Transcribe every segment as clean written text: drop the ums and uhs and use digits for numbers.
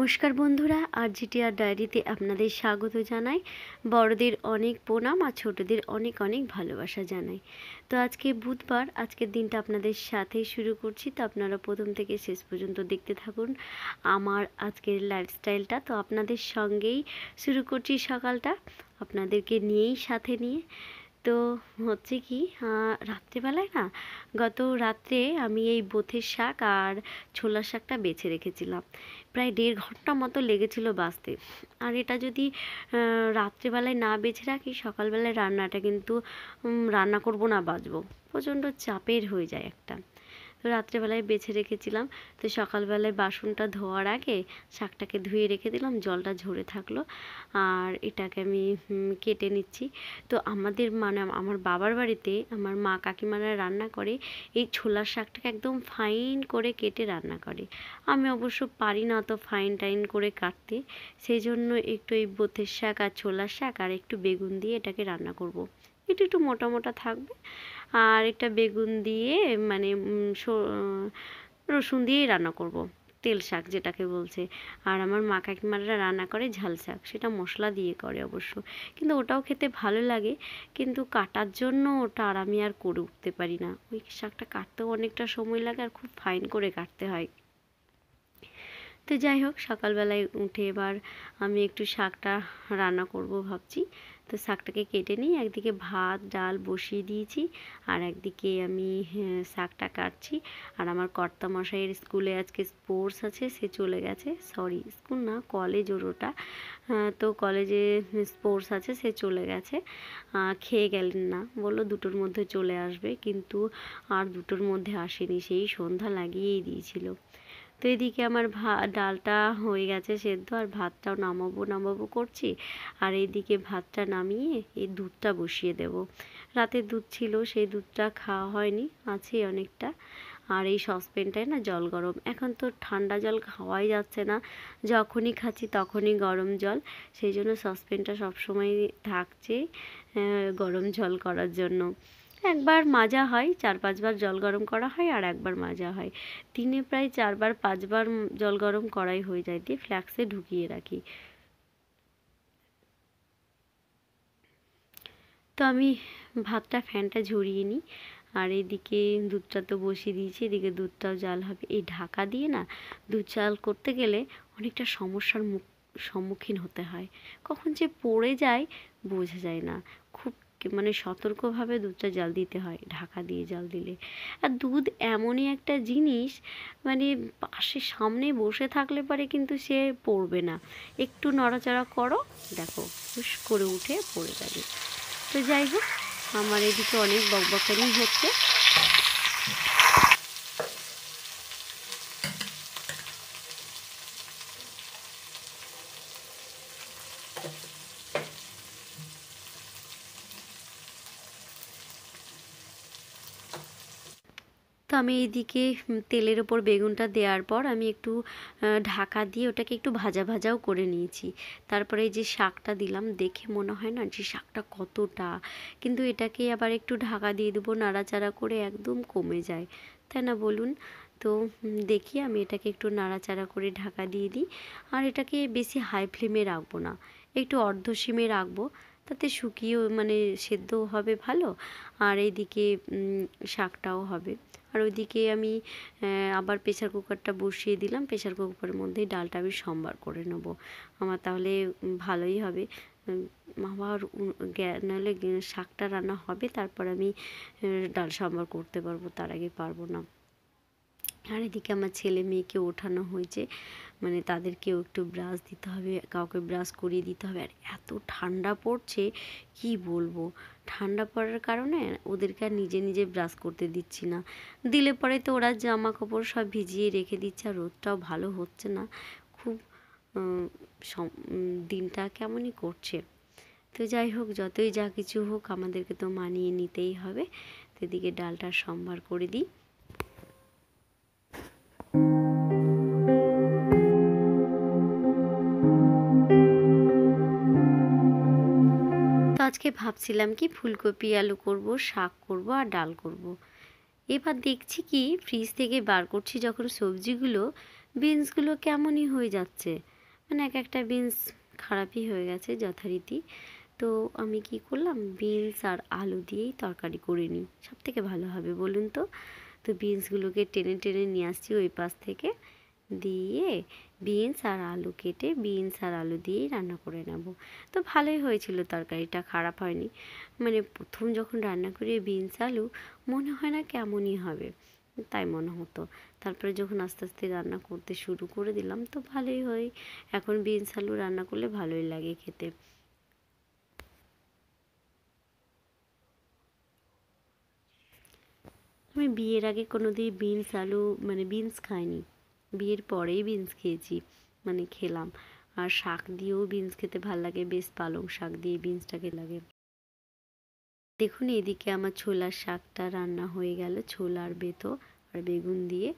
নমস্কার বন্ধুরা, আরজিটিআর ডায়েরিতে আপনাদের স্বাগত জানাই। বড়দের অনেক প্রণাম আর ছোটদের অনেক অনেক ভালোবাসা জানাই। তো আজকে বুধবার, আজকের দিনটা আপনাদের সাথেই শুরু করছি। তো আপনারা প্রথম থেকে শেষ পর্যন্ত দেখতে থাকুন আমার আজকের লাইফস্টাইলটা। তো আপনাদের সঙ্গেই শুরু করছি সকালটা, আপনাদেরকে নিয়েই, সাথে নিয়ে। তো হচ্ছে কি, রাত্রেবেলায় না, গত রাত্রে আমি এই বোথের শাক আর ছোলার শাকটা বেছে রেখেছিলাম। প্রায় 1.5 ঘন্টা মতো লেগেছিল বাছতে। আর এটা যদি রাত্রেবেলায় না বেছে রাখি, সকালবেলায় রান্নাটা কিন্তু রান্না করব না বাছবো, প্রচণ্ড চাপের হয়ে যায় একটা। তো রাত্রেবেলায় বেছে রেখেছিলাম। তো সকালবেলায় বাসনটা ধোয়ার আগে শাকটাকে ধুয়ে রেখে দিলাম, জলটা ঝরে থাকলো। আর এটাকে আমি কেটে নিচ্ছি। তো আমাদের মানে আমার বাবার বাড়িতে আমার মা কাকিমারা রান্না করে এই ছোলার শাকটাকে একদম ফাইন করে কেটে রান্না করে। আমি অবশ্য পারি না অত ফাইন টাইন করে কাটতে, সেই জন্য একটু এই বোথের শাক আর ছোলার শাক আর একটু বেগুন দিয়ে এটাকে রান্না করব। একটু একটু মোটা মোটা থাকবে। আর এটা বেগুন দিয়ে মানে রসুন দিয়েই রান্না করব, তেল শাক যেটাকে বলছে। আর আমার মা কাকিমারা রান্না করে ঝাল শাক, সেটা মশলা দিয়ে করে অবশ্য, কিন্তু ওটাও খেতে ভালো লাগে। কিন্তু কাটার জন্য ওটা আর আমি আর করে উঠতে পারি না। ওই শাকটা কাটতেও অনেকটা সময় লাগে আর খুব ফাইন করে কাটতে হয়। তো যাই হোক, সকালবেলায় উঠে এবার আমি একটু শাকটা রান্না করব ভাবছি। তো শাকটাকে কেটে নিই, একদিকে ভাত ডাল বসিয়ে দিয়েছি আর একদিকে আমি শাকটা কাটছি। আর আমার কর্তামশাইয়ের স্কুলে আজকে স্পোর্টস আছে, সে চলে গেছে। সরি, স্কুল না, কলেজ ওর ওটা। তো কলেজে স্পোর্টস আছে, সে চলে গেছে। খেয়ে গেলেন না, বললো 2টোর মধ্যে চলে আসবে, কিন্তু আর 2টোর মধ্যে আসেনি, সেই সন্ধ্যা লাগিয়েই দিয়েছিল। তো এদিকে আমার ডালটা হয়ে গেছে সেদ্ধ, আর ভাতটাও নামাবো করছি। আর এইদিকে ভাতটা নামিয়ে এই দুধটা বসিয়ে দেব। রাতে দুধ ছিল, সেই দুধটা খাওয়া হয়নি, আছে অনেকটা। আর এই সসপ্যানটায় না জল গরম, এখন তো ঠান্ডা জল খাওয়াই যাচ্ছে না, যখনই খাচ্ছি তখনই গরম জল। সেই জন্য সসপ্যানটা সবসময় থাকছে গরম জল করার জন্য। একবার মাজা হয়, 4-5 বার জল গরম করা হয়, আর একবার মাজা হয়। দিনে প্রায় 4-5 বার জল গরম করাই হয়ে যায়, দিয়ে ফ্ল্যাক্সে ঢুকিয়ে রাখি। তো আমি ভাতটা ফ্যানটা ঝরিয়ে নিই। আর এদিকে দুধটা তো বসিয়ে দিয়েছি, এদিকে দুধটাও জাল হবে। এই ঢাকা দিয়ে না দুধ জাল করতে গেলে অনেকটা সমস্যার সম্মুখীন হতে হয়, কখন যে পড়ে যায় বোঝা যায় না। খুব মানে সতর্কভাবে দুধটা জাল দিতে হয়, ঢাকা দিয়ে জাল দিলে। আর দুধ এমনই একটা জিনিস, মানে পাশে সামনে বসে থাকলে পরে কিন্তু সে পড়বে না। একটু নড়াচড়া করো, দেখো হুশ করে উঠে পড়ে যাবে। তো যাই হোক, আমার এদিকে অনেক বকবকানি হচ্ছে। তো আমি এইদিকে তেলের ওপর বেগুনটা দেওয়ার পর আমি একটু ঢাকা দিয়ে ওটাকে একটু ভাজা ভাজাও করে নিয়েছি। তারপরে এই যে শাকটা দিলাম, দেখে মনে হয় না যে শাকটা কতটা, কিন্তু এটাকে আবার একটু ঢাকা দিয়ে দেবো, নাড়াচাড়া করে একদম কমে যায়, তাই না বলুন? তো দেখি আমি এটাকে একটু নাড়াচাড়া করে ঢাকা দিয়ে দিই। আর এটাকে বেশি হাই ফ্লেমে রাখবো না, একটু অর্ধ সিমে রাখবো, তাতে শুকিয়েও মানে সেদ্ধও হবে ভালো, আর এইদিকে শাকটাও হবে। আর ওইদিকে আমি আবার প্রেসার কুকারটা বসিয়ে দিলাম, প্রেসার কুকারের মধ্যেই ডালটা আমি সম্বার করে নেব, আমার তাহলে ভালোই হবে। আবার নাহলে শাকটা রান্না হবে, তারপর আমি ডাল সম্বার করতে পারবো, তার আগে পারবো না। আর এদিকে আমার ছেলে মেয়েকে ওঠানো হয়েছে, মানে তাদেরকেও একটু ব্রাশ দিতে হবে, কাউকে ব্রাশ করিয়ে দিতে হবে। আর এত ঠান্ডা পড়ছে কি বলবো, ঠান্ডা পড়ার কারণে ওদেরকে আর নিজে নিজে ব্রাশ করতে দিচ্ছি না, দিলে পরে তো ওরা জামা কাপড় সব ভিজিয়ে রেখে দিচ্ছে, আর রোদটাও ভালো হচ্ছে না খুব, দিনটা কেমনই করছে। তো যাই হোক, যতই যা কিছু হোক আমাদেরকে তো মানিয়ে নিতেই হবে। তো এদিকে ডালটা সম্বার করে দিই। তো আজকে ভাবছিলাম কি ফুলকপি আলু করব, শাক করব আর ডাল করব। এবার দেখছি কি, ফ্রিজ থেকে বার করছি যখন সবজিগুলো, বিনসগুলো কেমনই হয়ে যাচ্ছে, মানে এক একটা বিনস খারাপই হয়ে গেছে যথারীতি। তো আমি কি করলাম, বিনস আর আলু দিয়েই তরকারি করে নিই, সব থেকে ভালো হবে বলুন তো। তো বিনসগুলোকে টেনে টেনে নিয়ে আসছি ওই পাশ থেকে, দিয়ে বিনস আর আলু কেটে বিনস আর আলু দিয়েই রান্না করে নেব। তো ভালোই হয়েছিল, তরকারিটা খারাপ হয়নি। মানে প্রথম যখন রান্না করি বিনস আলু মনে হয় না কেমনই হবে, তাই মনে হতো। তারপরে যখন আস্তে আস্তে রান্না করতে শুরু করে দিলাম তো ভালোই হয়। এখন বিনস আলু রান্না করলে ভালোই লাগে খেতে। আমি বিয়ের আগে কোনো দিন বিনস আলু মানে বিনস খাইনি, বিয়ের পরেই বিনস খেয়েছি, মানে খেলাম। আর শাক দিয়েও বিনস খেতে ভাল লাগে, বেশ পালং শাক দিয়ে বিনসটাকে লাগে। দেখুন এদিকে আমার ছোলার শাকটা রান্না হয়ে গেল, ছোলার বেতো আর বেগুন দিয়ে,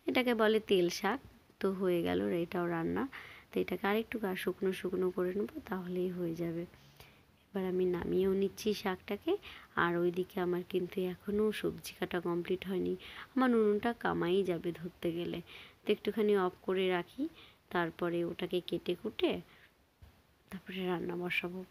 এটাকে বলে তেল শাক। তো হয়ে গেল এটাও রান্না। তো এটাকে আরেকটু শুকনো শুকনো করে নেবো, তাহলেই হয়ে যাবে। এবার আমি নামিয়েও নিচ্ছি শাকটাকে। আর ওইদিকে আমার কিন্তু এখনও সবজি কাটা কমপ্লিট হয়নি, আমার উনুনটা কামাই যাবে ধরতে গেলে। তো একটুখানি অফ করে রাখি, তারপরে ওটাকে কেটে কুটে তারপরে রান্না বসাবো।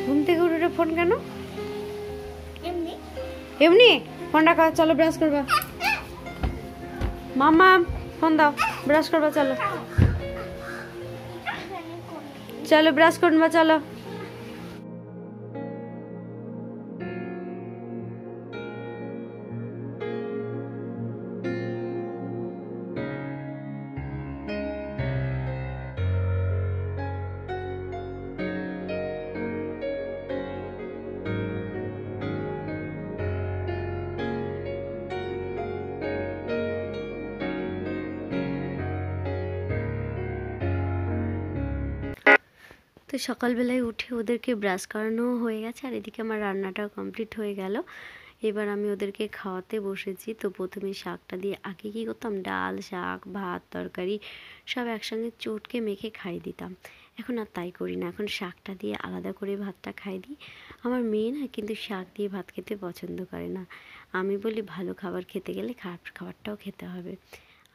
ঘুম থেকে উঠে ফোন কেন? এমনি এমনি ফোন রাখা, চলো ব্রাশ করবা। মামা ফোন দাও, ব্রাশ করবা, চলো চলো ব্রাশ করবা চলো। তো সকালবেলায় উঠে ওদেরকে ব্রাশ করানোও হয়ে গেছে, আর এদিকে আমার রান্নাটাও কমপ্লিট হয়ে গেল। এবার আমি ওদেরকে খাওয়াতে বসেছি। তো প্রথমে শাকটা দিয়ে, আগে কী করতাম, ডাল শাক ভাত তরকারি সব একসঙ্গে চটকে মেখে খাইয়ে দিতাম। এখন আর তাই করি না, এখন শাকটা দিয়ে আলাদা করে ভাতটা খাই দিই। আমার মেয়ে না কিন্তু শাক দিয়ে ভাত খেতে পছন্দ করে না। আমি বলি ভালো খাবার খেতে গেলে খারাপ খাবারটাও খেতে হবে।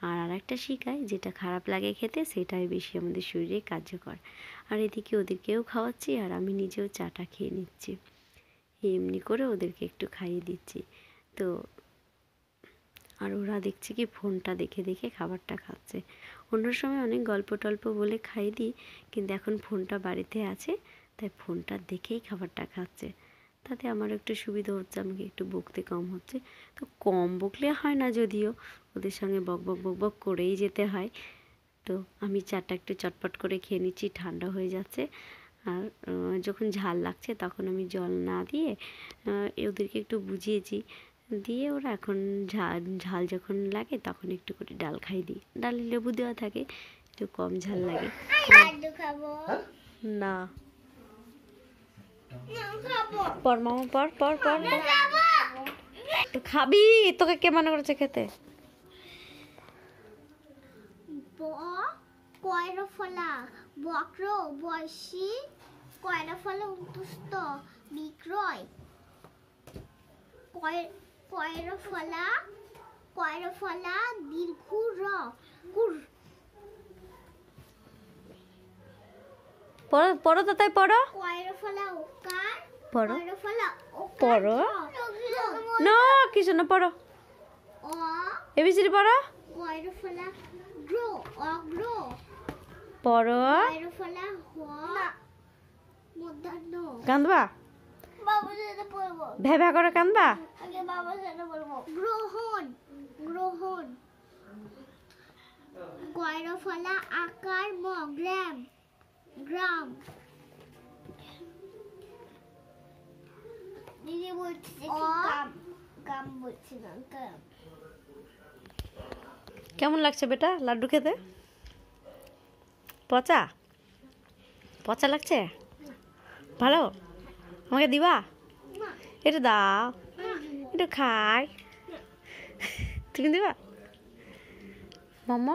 আর আরেকটা শিখাই, যেটা খারাপ লাগে খেতে সেটাই বেশি আমাদের শরীরে কার্যকর। আর এদিকে ওদেরকেও খাওয়াচ্ছি আর আমি নিজেও চাটা খেয়ে নিচ্ছি, এমনি করে ওদেরকে একটু খাইয়ে দিচ্ছি। তো আর ওরা দেখছি কি ফোনটা দেখে দেখে খাবারটা খাচ্ছে। অন্য সময় অনেক গল্প টল্প বলে খাইয়ে দিই, কিন্তু এখন ফোনটা বাড়িতে আছে তাই ফোনটা দেখেই খাবারটা খাচ্ছে। তাতে আমার একটু সুবিধা হচ্ছে, আমাকে একটু বকতে কম হচ্ছে। তো কম বকলে হয় না, যদিও ওদের সঙ্গে বক বক বক বক করেই যেতে হয়। তো আমি চাটা একটু চটপট করে খেয়ে নিচ্ছি, ঠান্ডা হয়ে যাচ্ছে। আর যখন ঝাল লাগছে তখন আমি জল না দিয়ে ওদেরকে একটু বুঝিয়েছি, দিয়ে ওরা এখন ঝাল ঝাল যখন লাগে তখন একটু করে ডাল খাই দিই। ডালে লেবু দেওয়া থাকে, একটু কম ঝাল লাগে না। পর মামা পর পর পর তো খাবি, তোকে কে মনে করেছে খেতে? কয়রা ফলা বক্র বয়সী কয়রা ফলা উন্তুষ্ট বিক্রয় কয়রা ফলা দীর্ঘ র কুর। পড়ো পড়ো তো, তাই পড়ো। কয়রা ফলা ওকার পড়ো কয়রা ফলা ওকার পড়ো না, কিছু না, পড়ো অ এবিসিডি পড়ো। কয়রা ফলা গ্রো অগ্র পড়ো। কয়রা ফলা হ মধ্যাহ্ন কান্দবা বাবার সাথে বলবো। ভ্যাভা করে কান্দবা? আগে বাবার সাথে বলবো। গ্রহণ, গ্রহণ। গয়রফলা আকার ম, গ্রাম, গ্রাম। দিদি বলছে কি গ্রাম, গ্রাম বলছি না, গ্রাম। কেমন লাগছে বেটা লাড্ডু খেতে? পচা পচা লাগছে? ভালো? আমাকে দিবা? না, একটু দাও, না, একটু খাই। তুমি দিবা মাম্মা?